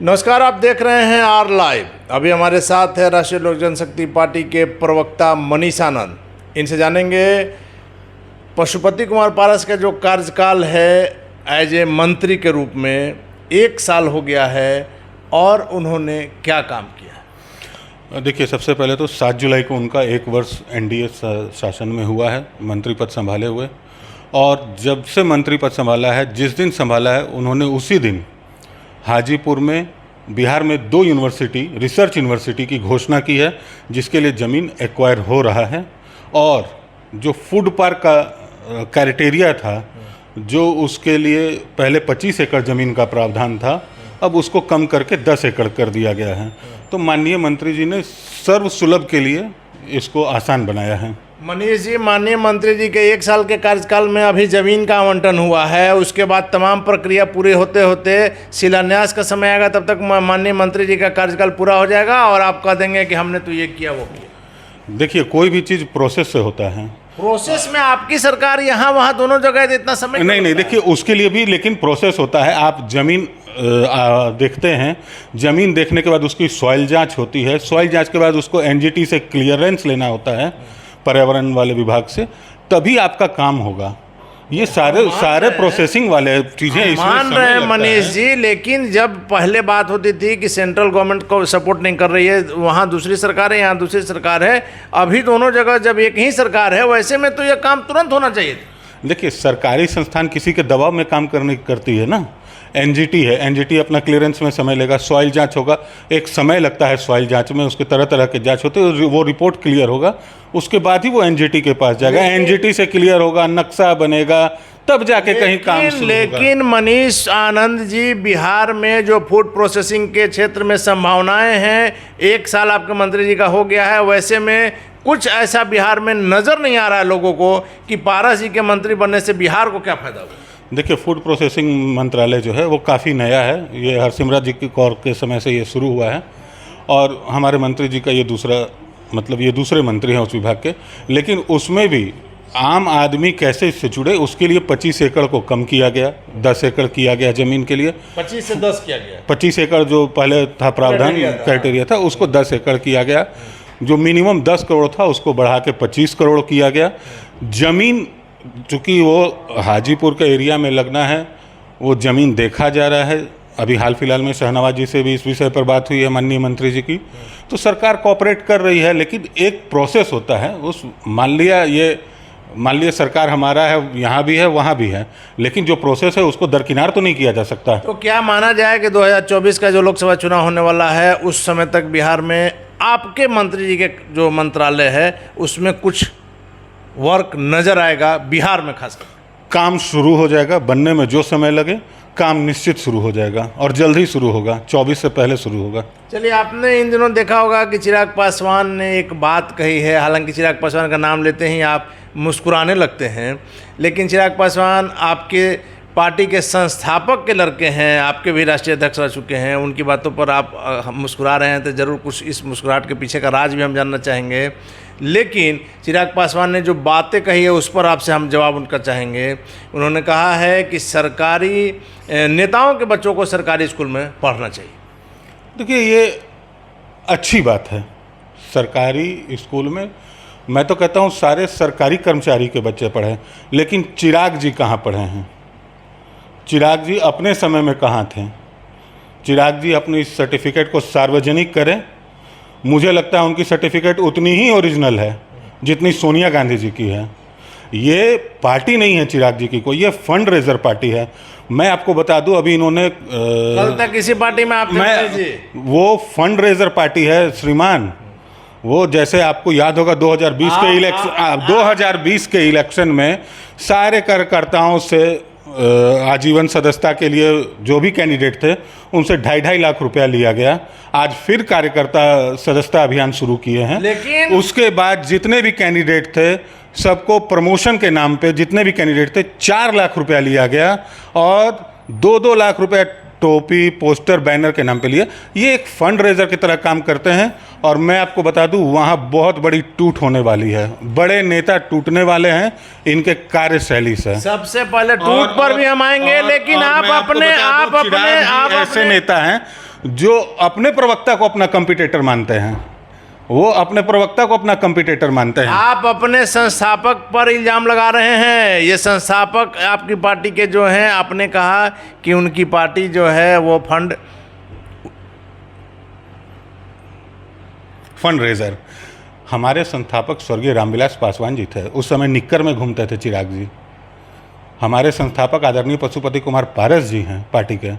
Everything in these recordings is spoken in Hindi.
नमस्कार, आप देख रहे हैं आर लाइव। अभी हमारे साथ है राष्ट्रीय लोक जनशक्ति पार्टी के प्रवक्ता मनीष आनंद। इनसे जानेंगे पशुपति कुमार पारस का जो कार्यकाल है एज ए मंत्री के रूप में 1 साल हो गया है और उन्होंने क्या काम किया। देखिए, सबसे पहले तो 7 जुलाई को उनका 1 वर्ष एनडीए शासन में हुआ है मंत्री पद संभाले हुए। और जब से मंत्री पद संभाला है, जिस दिन संभाला है, उन्होंने उसी दिन हाजीपुर में बिहार में 2 यूनिवर्सिटी रिसर्च यूनिवर्सिटी की घोषणा की है, जिसके लिए ज़मीन एक्वायर हो रहा है। और जो फूड पार्क का क्राइटेरिया था, जो उसके लिए पहले 25 एकड़ ज़मीन का प्रावधान था, अब उसको कम करके 10 एकड़ कर दिया गया है। तो माननीय मंत्री जी ने सर्वसुलभ के लिए इसको आसान बनाया है। मनीष जी, माननीय मंत्री जी के 1 साल के कार्यकाल में अभी जमीन का आवंटन हुआ है, उसके बाद तमाम प्रक्रिया पूरे होते होते शिलान्यास का समय आएगा, तब तक माननीय मंत्री जी का कार्यकाल पूरा हो जाएगा और आप कह देंगे कि हमने तो ये किया वो किया। देखिए, कोई भी चीज़ प्रोसेस से होता है। प्रोसेस में आपकी सरकार यहाँ वहाँ दोनों जगह इतना समय नहीं, देखिए उसके लिए भी लेकिन प्रोसेस होता है। आप ज़मीन देखते हैं, ज़मीन देखने के बाद उसकी सॉइल जांच होती है, सॉइल जांच के बाद उसको एनजीटी से क्लियरेंस लेना होता है, पर्यावरण वाले विभाग से, तभी आपका काम होगा। ये सारे प्रोसेसिंग वाले चीज़ें इसमें मान रहे हैं मनीष जी, लेकिन जब पहले बात होती थी कि सेंट्रल गवर्नमेंट को सपोर्ट नहीं कर रही है, वहाँ दूसरी सरकार है, यहाँ दूसरी सरकार है, अभी दोनों जगह जब एक ही सरकार है, वैसे में तो यह काम तुरंत होना चाहिए। देखिए, सरकारी संस्थान किसी के दबाव में काम करती है ना। एनजीटी है, एनजीटी अपना क्लियरेंस में समय लेगा, सॉइल जांच होगा, एक समय लगता है सॉइल जांच में, उसके तरह तरह के जांच होते हैं, वो रिपोर्ट क्लियर होगा, उसके बाद ही वो एनजीटी के पास जाएगा, एनजीटी से क्लियर होगा, नक्शा बनेगा, तब जाके कहीं काम शुरू होगा। लेकिन मनीष आनंद जी, बिहार में जो फूड प्रोसेसिंग के क्षेत्र में संभावनाएं हैं, 1 साल आपके मंत्री जी का हो गया है, वैसे में कुछ ऐसा बिहार में नज़र नहीं आ रहा है लोगों को कि पारस जी के मंत्री बनने से बिहार को क्या फायदा होगा। देखिए, फूड प्रोसेसिंग मंत्रालय जो है वो काफ़ी नया है। ये हरसिमरत जी की कौर के समय से ये शुरू हुआ है और हमारे मंत्री जी का ये दूसरे मंत्री हैं उस विभाग के। लेकिन उसमें भी आम आदमी कैसे इससे जुड़े, उसके लिए 25 एकड़ को कम किया गया, 10 एकड़ किया गया ज़मीन के लिए। 25 से 10 किया गया। 25 एकड़ जो पहले था प्रावधान क्राइटेरिया था, उसको 10 एकड़ किया गया। जो मिनिमम 10 करोड़ था उसको बढ़ा के 25 करोड़ किया गया। ज़मीन चूँकि वो हाजीपुर के एरिया में लगना है, वो ज़मीन देखा जा रहा है। अभी हाल फिलहाल में शहनवाज जी से भी इस विषय पर बात हुई है माननीय मंत्री जी की। तो सरकार कोऑपरेट कर रही है, लेकिन एक प्रोसेस होता है। उस मान लिया सरकार हमारा है, यहाँ भी है वहाँ भी है, लेकिन जो प्रोसेस है उसको दरकिनार तो नहीं किया जा सकता। तो क्या माना जाए कि 2024 का जो लोकसभा चुनाव होने वाला है, उस समय तक बिहार में आपके मंत्री जी के जो मंत्रालय है उसमें कुछ वर्क नज़र आएगा, बिहार में खासकर काम शुरू हो जाएगा बनने में, जो समय लगे काम निश्चित शुरू हो जाएगा और जल्द ही शुरू होगा, 24 से पहले शुरू होगा। चलिए, आपने इन दिनों देखा होगा कि चिराग पासवान ने एक बात कही है। हालांकि चिराग पासवान का नाम लेते ही आप मुस्कुराने लगते हैं, लेकिन चिराग पासवान आपके पार्टी के संस्थापक के लड़के हैं, आपके भी राष्ट्रीय अध्यक्ष रह चुके हैं। उनकी बातों पर आप मुस्कुरा रहे हैं, तो ज़रूर कुछ इस मुस्कुराहट के पीछे का राज भी हम जानना चाहेंगे। लेकिन चिराग पासवान ने जो बातें कही है उस पर आपसे हम जवाब उनका चाहेंगे। उन्होंने कहा है कि सरकारी नेताओं के बच्चों को सरकारी स्कूल में पढ़ना चाहिए। देखिए, ये अच्छी बात है। सरकारी स्कूल में मैं तो कहता हूँ सारे सरकारी कर्मचारी के बच्चे पढ़ें, लेकिन चिराग जी कहाँ पढ़े हैं? चिराग जी अपने समय में कहाँ थे? चिराग जी अपनी सर्टिफिकेट को सार्वजनिक करें। मुझे लगता है उनकी सर्टिफिकेट उतनी ही ओरिजिनल है जितनी सोनिया गांधी जी की है। ये पार्टी नहीं है चिराग जी की कोई, ये फंड रेजर पार्टी है। मैं आपको बता दूं, अभी इन्होंने कल तक किसी पार्टी में आप वो फंड रेजर पार्टी है श्रीमान। वो जैसे आपको याद होगा 2020 के इलेक्शन में सारे कार्यकर्ताओं से आजीवन सदस्यता के लिए जो भी कैंडिडेट थे उनसे 2.5 लाख रुपया लिया गया। आज फिर कार्यकर्ता सदस्यता अभियान शुरू किए हैं। लेकिन उसके बाद जितने भी कैंडिडेट थे सबको प्रमोशन के नाम पे, जितने भी कैंडिडेट थे, 4 लाख रुपया लिया गया और 2-2 लाख रुपया टोपी, पोस्टर, बैनर के नाम पे लिए। ये एक फंड रेजर की तरह काम करते हैं और मैं आपको बता दूं वहाँ बहुत बड़ी टूट होने वाली है। बड़े नेता टूटने वाले हैं इनके कार्यशैली से। सबसे पहले टूट पर भी हम आएंगे, लेकिन आप अपने ऐसे नेता हैं जो अपने प्रवक्ता को अपना कंपटीटर मानते हैं, वो अपने प्रवक्ता को अपना कंपटीटर मानते हैं। आप अपने संस्थापक पर इल्ज़ाम लगा रहे हैं। ये संस्थापक आपकी पार्टी के जो हैं, आपने कहा कि उनकी पार्टी जो है वो फंड रेजर। हमारे संस्थापक स्वर्गीय रामविलास पासवान जी थे, उस समय निक्कर में घूमते थे चिराग जी। हमारे संस्थापक आदरणीय पशुपति कुमार पारस जी हैं पार्टी के।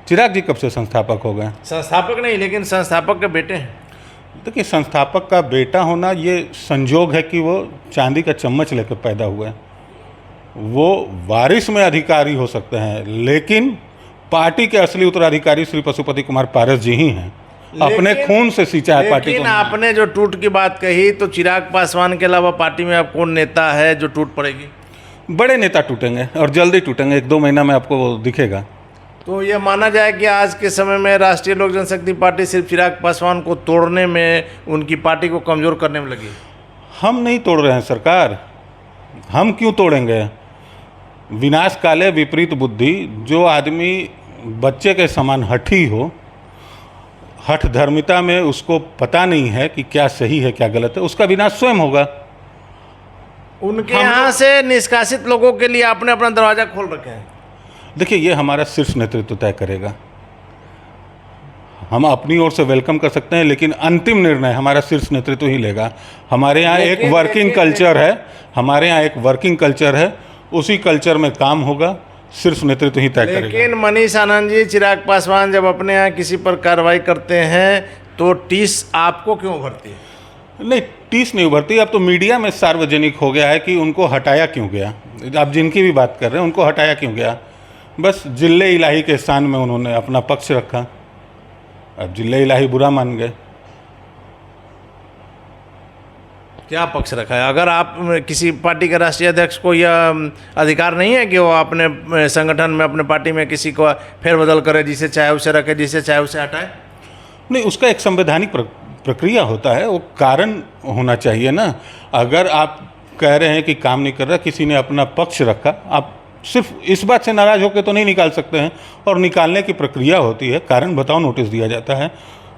चिराग जी कब से संस्थापक हो गए? संस्थापक नहीं, लेकिन संस्थापक के बेटे हैं। देखिए, संस्थापक का बेटा होना ये संजोग है कि वो चांदी का चम्मच लेकर पैदा हुए। वो वारिस में अधिकारी हो सकते हैं, लेकिन पार्टी के असली उत्तराधिकारी श्री पशुपति कुमार पारस जी ही हैं। अपने खून से सींचा है पार्टी को। लेकिन आपने जो टूट की बात कही, तो चिराग पासवान के अलावा पार्टी में अब कौन नेता है जो टूट पड़ेगी? बड़े नेता टूटेंगे और जल्दी टूटेंगे, 1-2 महीना में आपको वो दिखेगा। तो ये माना जाए कि आज के समय में राष्ट्रीय लोक जनशक्ति पार्टी सिर्फ चिराग पासवान को तोड़ने में, उनकी पार्टी को कमज़ोर करने में लगी। हम नहीं तोड़ रहे हैं सरकार, हम क्यों तोड़ेंगे? विनाश काले विपरीत बुद्धि। जो आदमी बच्चे के समान हठी हो, हठ धर्मिता में उसको पता नहीं है कि क्या सही है क्या गलत है, उसका विनाश स्वयं होगा। उनके यहाँ से निष्कासित लोगों के लिए आपने अपना दरवाज़ा खोल रखे हैं। देखिए, ये हमारा शीर्ष नेतृत्व तय करेगा। हम अपनी ओर से वेलकम कर सकते हैं, लेकिन अंतिम निर्णय हमारा शीर्ष नेतृत्व ही लेगा। हमारे यहाँ एक वर्किंग कल्चर है, हमारे यहाँ एक वर्किंग कल्चर है, उसी कल्चर में काम होगा, शीर्ष नेतृत्व ही तय करेगा। लेकिन मनीष आनंद जी, चिराग पासवान जब अपने यहाँ किसी पर कार्रवाई करते हैं तो टीस आपको क्यों उभरती है? नहीं, टीस नहीं उभरती। अब तो मीडिया में सार्वजनिक हो गया है कि उनको हटाया क्यों गया। आप जिनकी भी बात कर रहे हैं, उनको हटाया क्यों गया? बस जिले इलाही के स्थान में उन्होंने अपना पक्ष रखा। अब जिले इलाही बुरा मान गए। क्या पक्ष रखा है? अगर आप किसी पार्टी के राष्ट्रीय अध्यक्ष को यह अधिकार नहीं है कि वो अपने संगठन में, अपने पार्टी में किसी को फेरबदल करे, जिसे चाहे उसे रखे, जिसे चाहे उसे हटाए? नहीं, उसका एक संवैधानिक प्रक्रिया होता है, वो कारण होना चाहिए ना। अगर आप कह रहे हैं कि काम नहीं कर रहा, किसी ने अपना पक्ष रखा, आप सिर्फ इस बात से नाराज होकर तो नहीं निकाल सकते हैं, और निकालने की प्रक्रिया होती है, कारण बताओ नोटिस दिया जाता है।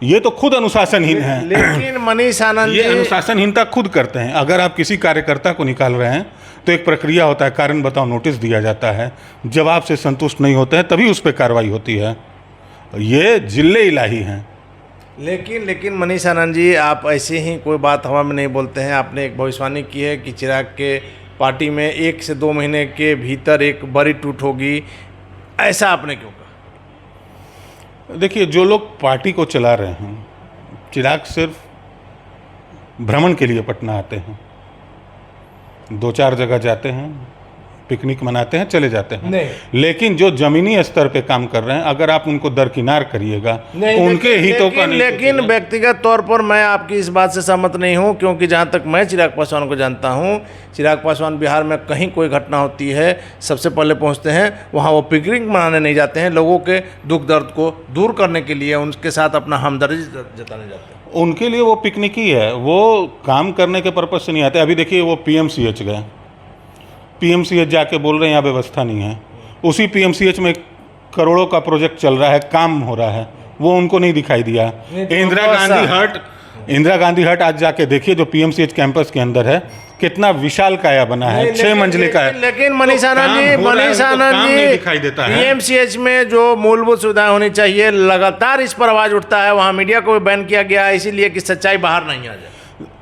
ये तो खुद अनुशासनहीन है। लेकिन मनीष आनंद ये अनुशासनहीनता खुद करते हैं। अगर आप किसी कार्यकर्ता को निकाल रहे हैं तो एक प्रक्रिया होता है, कारण बताओ नोटिस दिया जाता है, जवाब से संतुष्ट नहीं होते हैं तभी उस पर कार्रवाई होती है। ये जिले इलाही हैं। लेकिन मनीष आनंद जी, आप ऐसे ही कोई बात हवा में नहीं बोलते हैं। आपने एक भविष्यवाणी की है कि चिराग के पार्टी में 1 से 2 महीने के भीतर एक बड़ी टूट होगी। ऐसा आपने क्यों कहा? देखिए, जो लोग पार्टी को चला रहे हैं, चिराग सिर्फ भ्रमण के लिए पटना आते हैं, 2-4 जगह जाते हैं, पिकनिक मनाते हैं, चले जाते हैं। लेकिन जो जमीनी स्तर पे काम कर रहे हैं, अगर आप उनको दरकिनार करिएगा, उनके हितों का नहीं। लेकिन व्यक्तिगत तौर पर मैं आपकी इस बात से सहमत नहीं हूं, क्योंकि जहां तक मैं चिराग पासवान को जानता हूं, चिराग पासवान बिहार में कहीं कोई घटना होती है, सबसे पहले पहुंचते हैं वहां। वो पिकनिक मनाने नहीं जाते हैं, लोगों के दुख दर्द को दूर करने के लिए उनके साथ अपना हमदर्दी जताने जाते हैं। उनके लिए वो पिकनिक ही है, वो काम करने के पर्पज से नहीं आते। अभी देखिए, वो PMCH गए, PMCH जाके बोल रहे हैं यहाँ व्यवस्था नहीं है। उसी PMCH में करोड़ों का प्रोजेक्ट चल रहा है, काम हो रहा है, वो उनको नहीं दिखाई दिया। इंदिरा गांधी हट आज जाके देखिए, जो PMCH कैंपस के अंदर है, कितना विशाल काया बना है, 6 मंजिले का है। लेकिन मनीष आनंद जी, दिखाई देता है। PMCH में जो मूलभूत सुविधाएं होनी चाहिए, लगातार इस पर आवाज उठता है। वहाँ मीडिया को भी बैन किया गया है, इसीलिए कि सच्चाई बाहर नहीं आ जाए।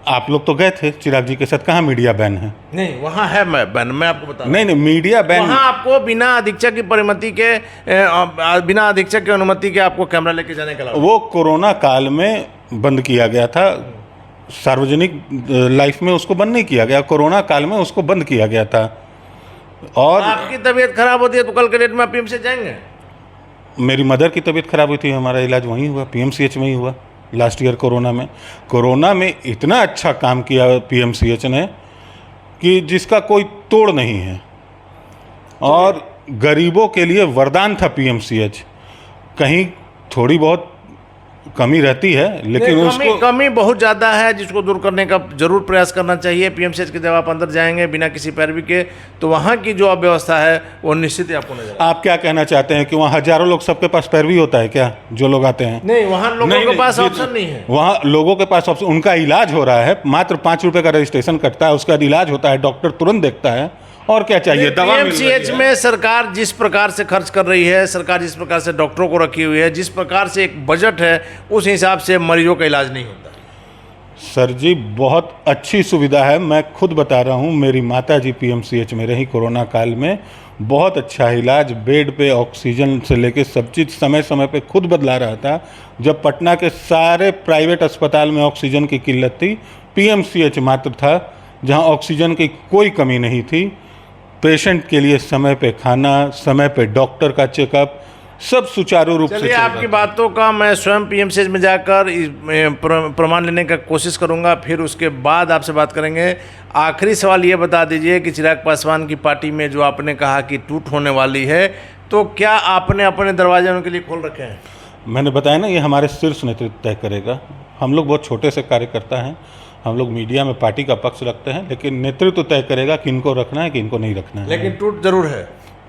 आप लोग तो गए थे चिराग जी के साथ, कहाँ मीडिया बैन है? नहीं, वहाँ है बैन, मैं आपको बता। नहीं, मीडिया बैन वहाँ आपको बिना अधीक्षक की परिमिति के, बिना अधीक्षक की अनुमति के आपको कैमरा लेके जाने का। वो कोरोना काल में बंद किया गया था, सार्वजनिक लाइफ में उसको बंद नहीं किया गया, कोरोना काल में उसको बंद किया गया था। और आपकी तबीयत खराब होती है तो कल के डेट में आप PMCH जाएंगे? मेरी मदर की तबीयत खराब हुई थी, हमारा इलाज वहीं हुआ, PMCH में ही हुआ लास्ट ईयर कोरोना में इतना अच्छा काम किया PMCH ने कि जिसका कोई तोड़ नहीं है, और गरीबों के लिए वरदान था PMCH। कहीं थोड़ी बहुत कमी रहती है, लेकिन उसको कमी बहुत ज़्यादा है जिसको दूर करने का जरूर प्रयास करना चाहिए। पीएमसीएच के जब आप अंदर जाएंगे बिना किसी पैरवी के, तो वहाँ की जो अव्यवस्था है वो निश्चित ही आपको नजर। आप क्या कहना चाहते हैं कि वहाँ हजारों लोग, सबके पास पैरवी होता है क्या, जो लोग आते हैं? नहीं, वहाँ लोगों के पास ऑप्शन नहीं है। वहाँ लोगों के पास ऑप्शन, उनका इलाज हो रहा है, मात्र 5 रुपये का रजिस्ट्रेशन कटता है, उसका इलाज होता है, डॉक्टर तुरंत देखता है, और क्या चाहिए? दवा मिल रही पीएमसीएच है। में सरकार जिस प्रकार से खर्च कर रही है, सरकार जिस प्रकार से डॉक्टरों को रखी हुई है, जिस प्रकार से एक बजट है, उस हिसाब से मरीजों का इलाज नहीं होता। सर जी, बहुत अच्छी सुविधा है। मैं खुद बता रहा हूँ, मेरी माता जी पीएमसीएच में रही कोरोना काल में, बहुत अच्छा इलाज, बेड पे ऑक्सीजन से लेके सब चीज़ समय समय पे खुद बदला रहा था। जब पटना के सारे प्राइवेट अस्पताल में ऑक्सीजन की किल्लत थी, पीएमसीएच मात्र था जहाँ ऑक्सीजन की कोई कमी नहीं थी। पेशेंट के लिए समय पे खाना, समय पे डॉक्टर का चेकअप, सब सुचारू रूप से चलिए, चल रहा आपकी था। बातों का मैं स्वयं पीएमसीएच में जाकर प्रमाण लेने का कोशिश करूंगा, फिर उसके बाद आपसे बात करेंगे। आखिरी सवाल ये बता दीजिए कि चिराग पासवान की पार्टी में जो आपने कहा कि टूट होने वाली है, तो क्या आपने अपने दरवाजे उनके लिए खोल रखे हैं? मैंने बताया ना, ये हमारे शीर्ष नेतृत्व तय करेगा। हम लोग बहुत छोटे से कार्यकर्ता हैं, हम लोग मीडिया में पार्टी का पक्ष रखते हैं, लेकिन नेतृत्व तय करेगा कि इनको रखना है कि इनको नहीं रखना है। लेकिन टूट जरूर है।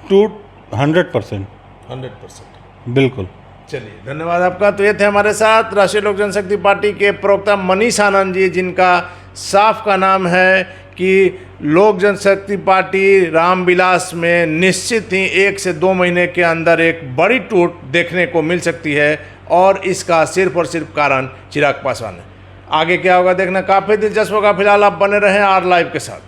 टूट 100%। 100%। बिल्कुल। चलिए, धन्यवाद आपका। तो ये थे हमारे साथ राष्ट्रीय लोक जनशक्ति पार्टी के प्रवक्ता मनीष आनंद जी, जिनका साफ का नाम है कि लोक जनशक्ति पार्टी रामविलास में निश्चित ही 1 से 2 महीने के अंदर एक बड़ी टूट देखने को मिल सकती है, और इसका सिर्फ और सिर्फ कारण चिराग पासवान है। आगे क्या होगा देखना काफ़ी दिलचस्प होगा। फिलहाल आप बने रहें R लाइव के साथ।